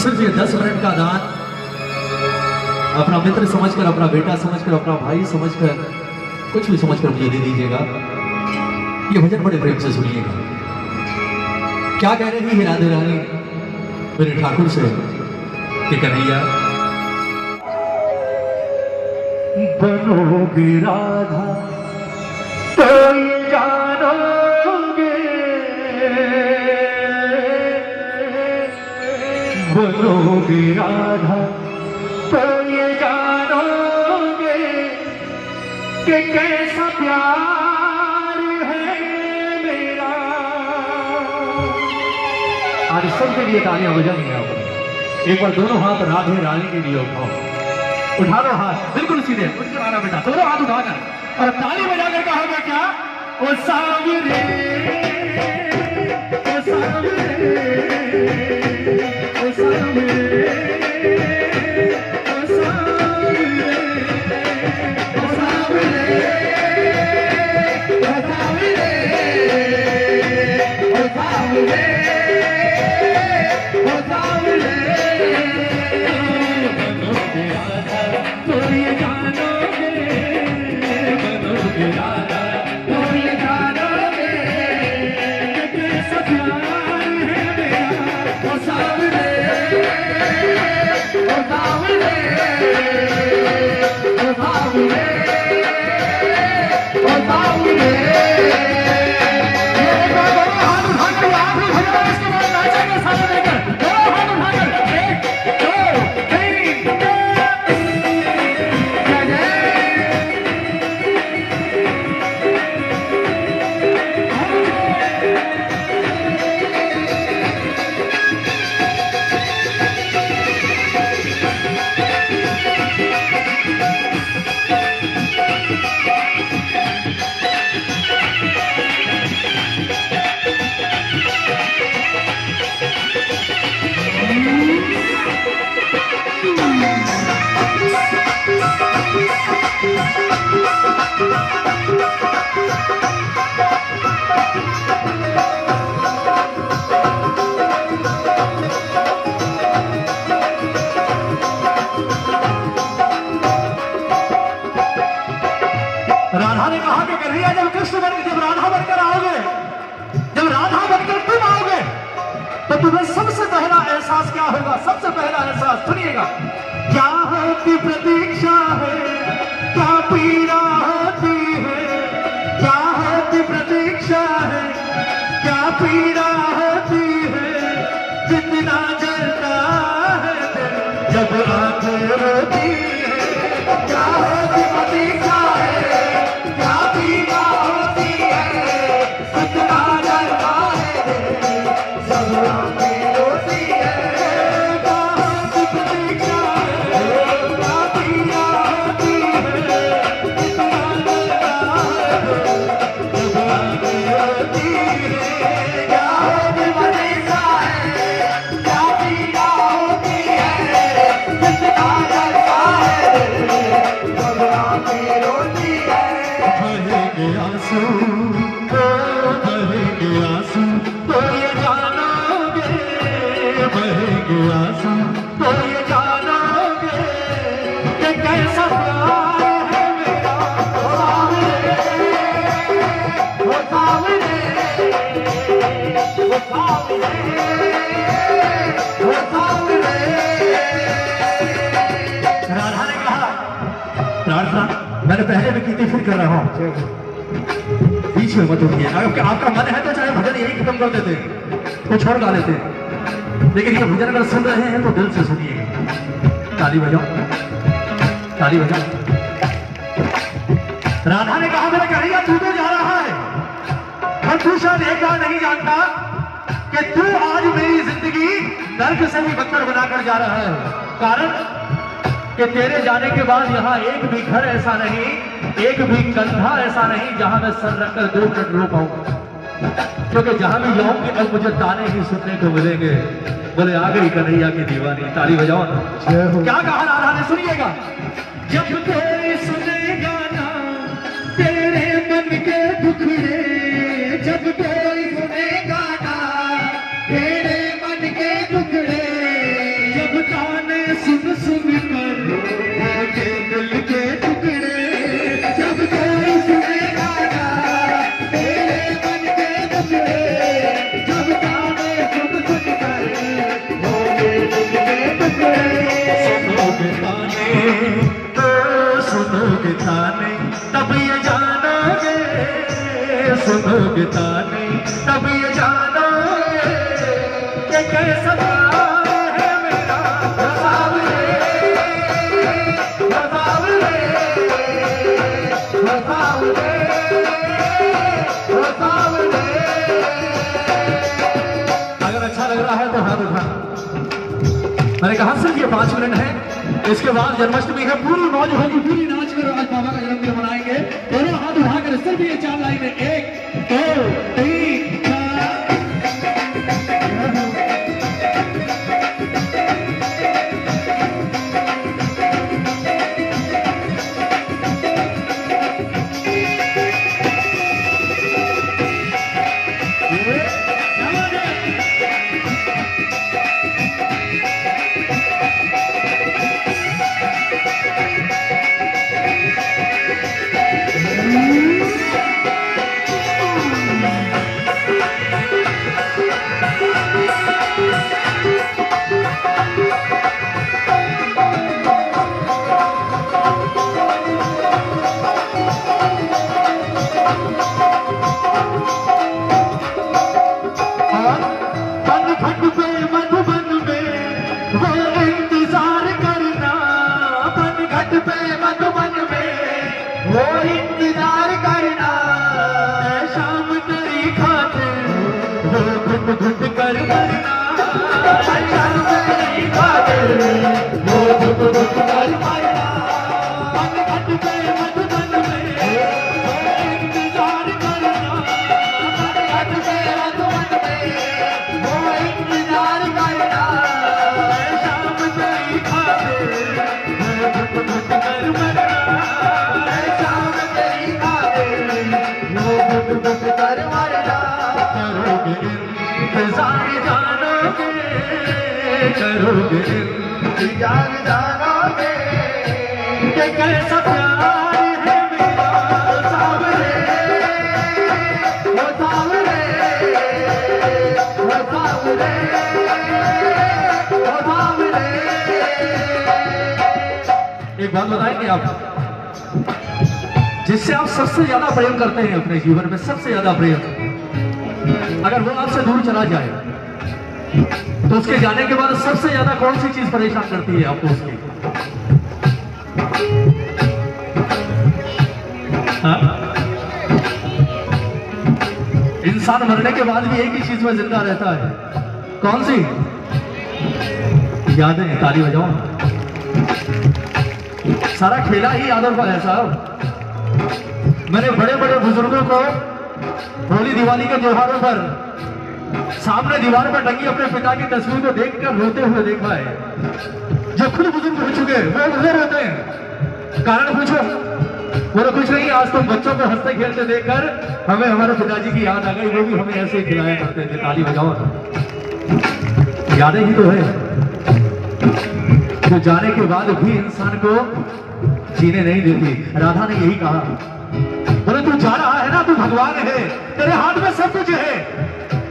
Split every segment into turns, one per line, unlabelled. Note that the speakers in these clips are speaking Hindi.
सिर्फ ये 10 मिनट का दान अपना मित्र समझकर, अपना बेटा समझकर, अपना भाई समझकर, कुछ भी समझकर मुझे दे दीजिएगा। ये भजन बड़े प्रेम से सुनिएगा। क्या कह रही है राधे रानी मेरे ठाकुर से कि कन्हैया
बनोगे राधा तो ये जानोगे, बनोगे राधा तो ये जानोगे कि कैसा प्यार है मेरा। आज सबके लिए तालियां बजाएंगे आप। एक बार दोनों हाथ राधे रानी के लिए उठा लो हाथ बिल्कुल सीधे, उठ आना बेटा, दोनों हाथ उठाकर और ताली बजाकर कहोगे क्या? ओ सावरे, ओ सावरे, ओ सावरे, ओ सावरे, ओ सावरे, ओ सावरे, ओ सावरे, ओ सावरे। तो ये जानोगे, बनोगे राधा तो ये जानोगे कि कैसा प्यार है मेरा। ओ सावरे, ओ सावरे, ओ सावरे, ओ सावरे। ये एक बार दोनों हाथ उठाकर आखिरी भजन इसके बाद नाचेंगे साथ लेकर। दोनों हाथ उठाकर 1 2 3 राधा ने कहा कि कन्हैया जब कृष्ण बनकर, जब राधा बनकर आओगे, जब राधा बनकर तुम आओगे तो तुम्हें सबसे पहला एहसास क्या होगा? सबसे पहला एहसास सुनिएगा। क्या होती प्रतीक्षा है, क्या पीड़ा होती है, क्या होती प्रतीक्षा है, क्या पीड़ा होती है, जितना जलता है दिल जब आंखें रोती है। क्या होती प्रतीक्षा है, क्या पीड़ा होती है, जितना जलता है दिल जब आंखें रोती है। क्या होती प्रतीक्षा है, क्या पीड़ा होती है, जितना जलता है दिल जब आंखें रोती है। क्या होती प्रतीक्षा है, क्या पीड़ा होती है, जितना जलता है दिल जब आंखें रोती है। बहेंगे आंसू, बहेंगे आंसू तो ये जानोगे, बहेंगे आंसू तो ये जानोगे कि कैसा प्यार है मेरा। ओ सावरे, ओ सावरे, ओ सावरे, ओ सावरे। राधा ने कहा, प्रार्थना मैंने पहले भी की थी, फिर कर रहा हूं, बीच में मत उठिए। अगर आपका मन है तो चाहे भजन यही खत्म कर देते, तो छोड़ गा लेते, लेकिन ये भजन अगर सुन रहे हैं तो दिल से सुनिए। ताली बजाओ, ताली बजाओ। राधा ने कहा मेरा कन्हैया तू तो जा रहा है, और तू शायद एक बार नहीं जानता कि तू आज मेरी जिंदगी नर्क से भी बदतर बनाकर जा रहा है। कारण कि तेरे जाने के बाद यहाँ एक भी घर ऐसा नहीं, एक भी कंधा ऐसा नहीं जहां मैं सर रखकर 2 मिनट रो पाऊंगा। क्योंकि जहां भी जाऊंगी अब मुझे ताने ही सुनने को मिलेंगे, बोले आ गई कन्हैया की दीवानी। ताली बजाओ। क्या कहा राधा ने, सुनिएगा। जब कोई सुनेगा ना तेरे मन के दुखड़े, जब कोई सुनेगा ना तेरे मन के दुखड़े, सुनोगे ताने तब ये जानोगे कि कैसा प्यार है मेरा। रसावले रसावले रसावले रसावले। अगर अच्छा लग रहा है तो हाथ उठा। मैंने कहा सिर्फ ये 5 मिनट है, इसके बाद जन्माष्टमी है, पूरी मौज होगी, पूरी नाच कर आज बाबा का जन्मदिन मनाएंगे। दोनों हाथ उठाकर सिर्फ ये 4 लाइनें, 1 2 3 4। करोगे इंतजार जानोगे कि कैसा प्यार है मेरा। सावरे वो सावरे वो सावरे वो सावरे। एक बात बताएंगे आप, जिससे आप सबसे ज्यादा प्रेम करते हैं अपने जीवन में, सबसे ज्यादा प्रेम, अगर वो आपसे दूर चला जाए तो उसके जाने के बाद सबसे ज्यादा कौन सी चीज परेशान करती है आपको उसकी? इंसान मरने के बाद भी एक ही चीज में जिंदा रहता है, कौन सी? यादें। ताली बजाओ। सारा खेला ही यादों का है साहब। मैंने बड़े बड़े बुजुर्गों को होली दिवाली के त्योहारों पर सामने दीवार पर टंगी अपने पिता की तस्वीर को देखकर रोते हुए देखा है। जो खुद बुजुर्ग हो चुके वो रोते हैं। कारण पूछो, वो कुछ नहीं, आज तुम बच्चों को हंसते खेलते देखकर हमें हमारे पिताजी की याद आ गई, वो भी हमें ऐसे ही खिलाया करते थे। ताली बजाओ। यादें ही तो है जो जाने के बाद भी इंसान को जीने नहीं देती। राधा ने यही कहा, बोले तू जा रहा है ना, तू भगवान है, तेरे हाथ में सब कुछ है,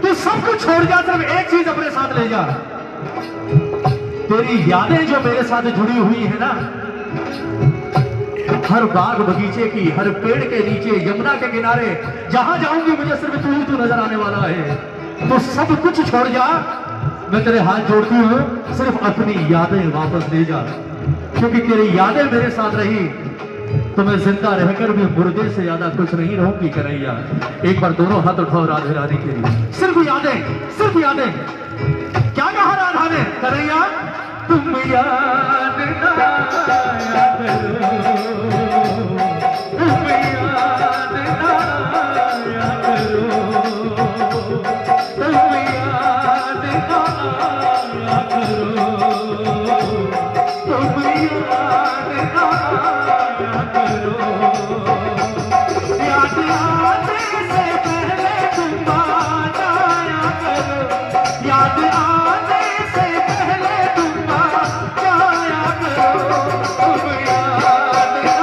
तू सब कुछ छोड़ जा, सिर्फ एक चीज अपने साथ ले जा। तेरी यादें जो मेरे साथ जुड़ी हुई है ना, हर बाग बगीचे की, हर पेड़ के नीचे, यमुना के किनारे, जहां जाऊंगी मुझे सिर्फ तू ही तू नजर आने वाला है। तो सब कुछ छोड़ जा, मैं तेरे हाथ जोड़ती हूँ, सिर्फ अपनी यादें वापस ले जा। क्योंकि तेरी यादें मेरे साथ रही तो मैं जिंदा रहकर भी मुर्दे से ज्यादा कुछ नहीं रहूंगी कन्हैया। एक बार दोनों हाथ उठाओ राधे राधे के लिए। सिर्फ यादें, सिर्फ यादें। क्या कहा राधा ने? कन्हैया तुम याद ना आया करो, तुम याद ना आया करो, तुम याद ना आया करो, तुम याद ना आया करो। याद आने से पहले तुम आ जाया करो, याद आने से पहले तुम आ जाया करो, तुम याद ना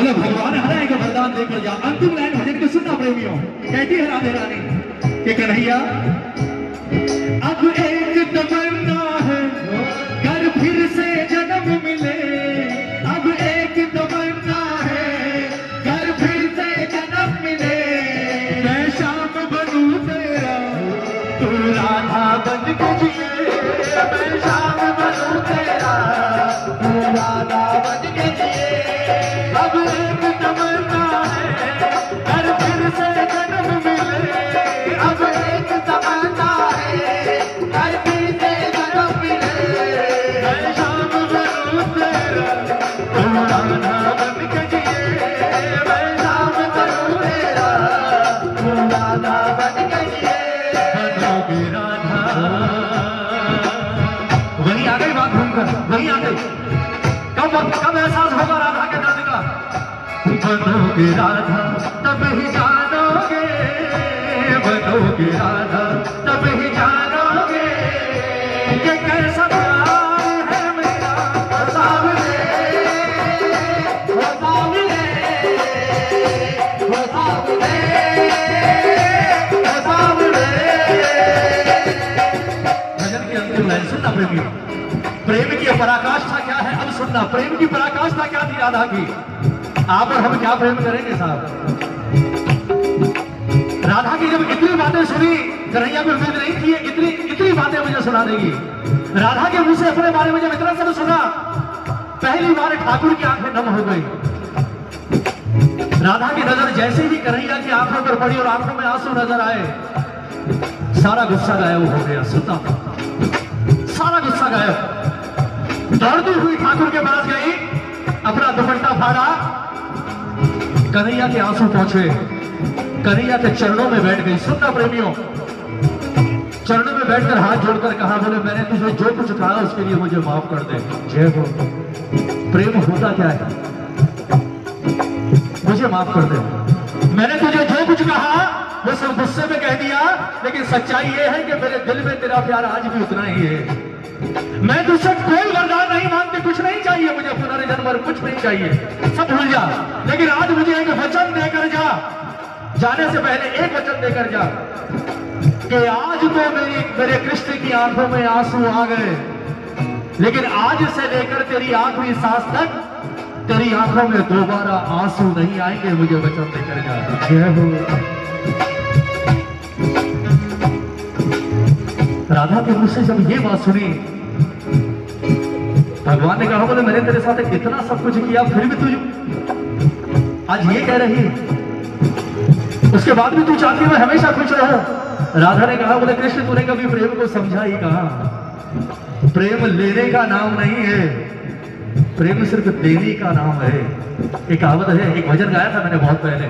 बोले भगवान हरा एक वरदान देकर जा। अंतिम लाइन भजन को सुनना प्रेमियों, कहती है राधे रानी कि कन्हैया अब एक तमन्ना है, कर फिर से जन्म मिले। अब एक तमन्ना है, कर फिर से जन्म मिले। मैं श्याम बनूं तेरा, तू राधा बन के जिए। मैं श्याम बनूं तेरा, तू राधा बन के जिए। अब एक तमन्ना है, कर फिर से जन्म मिले। अब एक तमन्ना है, कर फिर से जन्म मिले। मैं श्याम बनूं तेरा, तू राधा बन के जिए। मैं श्याम बनूं तेरा, तू राधा बन के जिए। बनोगे राधा, वही आ गई बात घूमकर, वही आ गई। कब एहसास होगा राधा के दर्द का? बनोगे राधा तब ही जानोगे, बनोगे राधा तब ही जानोगे कि कैसा प्यार है मेरा। ओ सावरे, ओ सावरे, ओ सावरे, ओ सावरे। भजन की अंतिम लाइन सुनना प्रेमियों, प्रेम की पराकाष्ठा क्या है अब सुनना। प्रेम की पराकाष्ठा क्या थी राधा की? आप और हम क्या प्रेम करेंगे साहब? राधा की जब इतनी बातें सुनी, कन्हैया को उम्मीद नहीं थी इतनी बातें मुझे सुना देगी। राधा के मुंह से अपने बारे में जब इतना सब सुना, पहली बार ठाकुर की आंखें नम हो गई। राधा की नजर जैसे ही कन्हैया की आंखों पर पड़ी और आंखों में आंसू नजर आए, सारा गुस्सा गायब हो गया। सुनता सारा गुस्सा गायब। दौड़ती हुई ठाकुर के पास गई, अपना दुपट्टा फाड़ा, कन्हैया के आंसू पहुंचे, कन्हैया के चरणों में बैठ गई। सुनना प्रेमियों, चरणों में बैठकर हाथ जोड़कर कहा, बोले मैंने तुझे जो कुछ कहा उसके लिए मुझे माफ कर दे। जय हो। प्रेम होता क्या है? मुझे माफ कर दे। मैंने तुझे जो कुछ कहा वो सब गुस्से में कह दिया, लेकिन सच्चाई ये है कि मेरे दिल में तेरा प्यार आज भी उतना ही है। मैं तुझसे कोई वरदान नहीं मांगती, कुछ नहीं चाहिए मुझे, पुनर्जन्म और कुछ नहीं चाहिए, सब भूल जा। लेकिन आज मुझे एक वचन देकर जा, जाने से पहले एक वचन देकर जा कि आज तो मेरे कृष्ण की आंखों में आंसू आ गए, लेकिन आज से लेकर तेरी आखिरी सांस तक तेरी आंखों में दोबारा आंसू नहीं आएंगे। मुझे वचन देकर जा। जय हो। राधा के मुंह से जब ये बात सुनी, भगवान ने कहा, बोले मैंने तेरे साथ इतना सब कुछ किया, फिर भी तू आज ये कह रही है, उसके बाद भी तू चाहती है मैं हमेशा खुश रहूं। राधा ने कहा, बोले कृष्ण तूने कभी प्रेम को समझा ही कहा? प्रेम लेने का नाम नहीं है, प्रेम सिर्फ देने का नाम है। एक कहावत है, एक भजन गाया था मैंने बहुत पहले,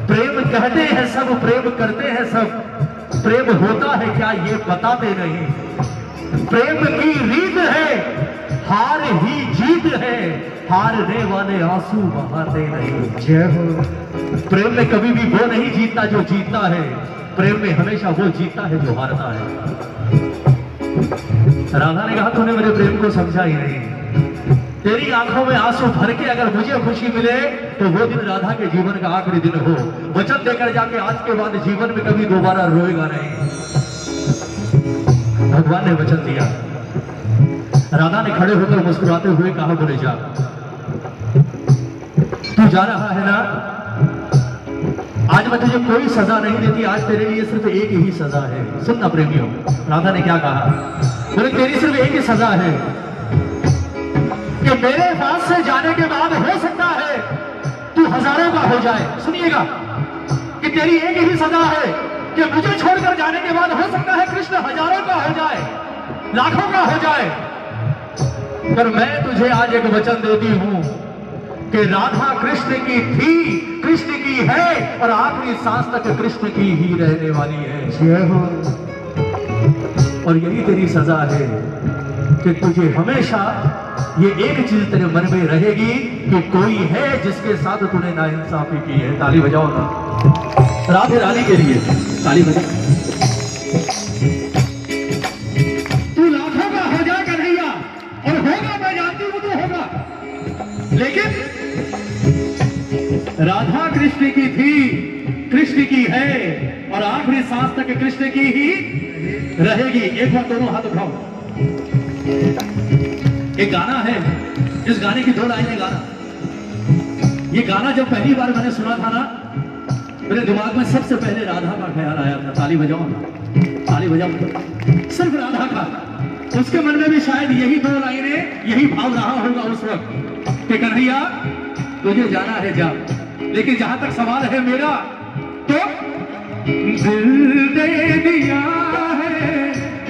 प्रेम कहते हैं सब, प्रेम करते हैं सब, प्रेम होता है क्या ये बताते नहीं। प्रेम की रीत है, हार ही जीत है, हारने वाले आंसू बहाते नहीं। जय हो। प्रेम में कभी भी वो नहीं जीतता जो जीतता है, प्रेम में हमेशा वो जीतता है जो हारता है। राधा ने कहा, तूने मेरे प्रेम को समझा ही नहीं। तेरी आंखों में आंसू भर के अगर मुझे खुशी मिले तो वो दिन राधा के जीवन का आखिरी दिन हो। वचन देकर जाके आज के बाद जीवन में कभी दोबारा रोएगा नहीं। भगवान ने वचन दिया। राधा ने खड़े होकर मुस्कुराते हुए कहा, बोले जा, तू जा रहा है ना, आज मैं तुझे कोई सजा नहीं देती, आज तेरे लिए सिर्फ एक ही सजा है। सुनना प्रेमियों, राधा ने क्या कहा, बोले तेरी सिर्फ एक ही सजा है कि मेरे पास से जाने के बाद हो सकता है तू हजारों का हो जाए। सुनिएगा कि तेरी एक ही सजा है कि मुझे छोड़कर जाने के बाद हो सकता है कृष्ण हजारों का हो जाए, लाखों का हो जाए, पर मैं तुझे आज एक वचन देती हूं कि राधा कृष्ण की थी, कृष्ण की है और आखिरी सांस तक कृष्ण की ही रहने वाली है। जय हो। और यही तेरी सजा है कि तुझे हमेशा ये एक चीज तेरे मन में रहेगी कि कोई है जिसके साथ तूने नाइंसाफी की है। ताली बजाओ ना राधे रानी के लिए, ताली बजाओ। तू लाखों का हो जा कन्हैया, और होगा, मैं जानती हूं तो होगा, लेकिन राधा कृष्ण की थी, कृष्ण की है, और आखिरी सांस तक कृष्ण की ही रहेगी। एक बार दोनों हाथ उठाओ। एक गाना है, इस गाने की 2 लाइनें गाना। ये गाना जब पहली बार मैंने सुना था ना, मेरे दिमाग में सबसे पहले राधा का ख्याल आया था। ताली बजाओ ना, ताली बजाओ, सिर्फ राधा का। उसके मन में भी शायद यही 2 लाइनें, यही भाव रहा होगा उस वक्त कि कन्हैया तुझे जाना है जा। लेकिन जहां तक सवाल है मेरा, तो दिल दे दिया है,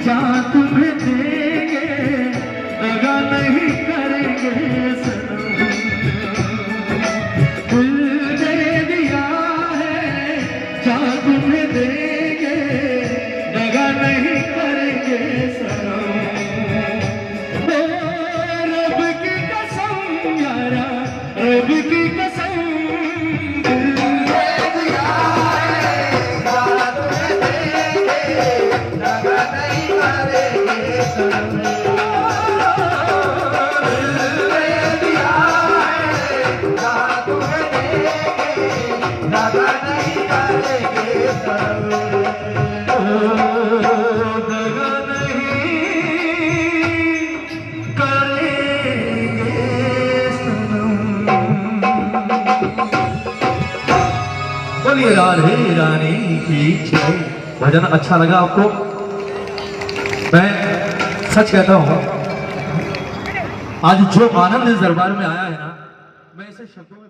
जा तुम्हें देंगे, दगा नहीं करेंगे सनम। दिल दे दिया है, जा तुम्हें देंगे, दगा नहीं करेंगे सनम। ओ रब की कसम यारा, रब की कसम,
बोलिए राधे रानी की जय। भजन अच्छा लगा आपको? मैं सच कहता हूं, आज जो आनंद इस दरबार में आया है ना, मैं इसे शब्दों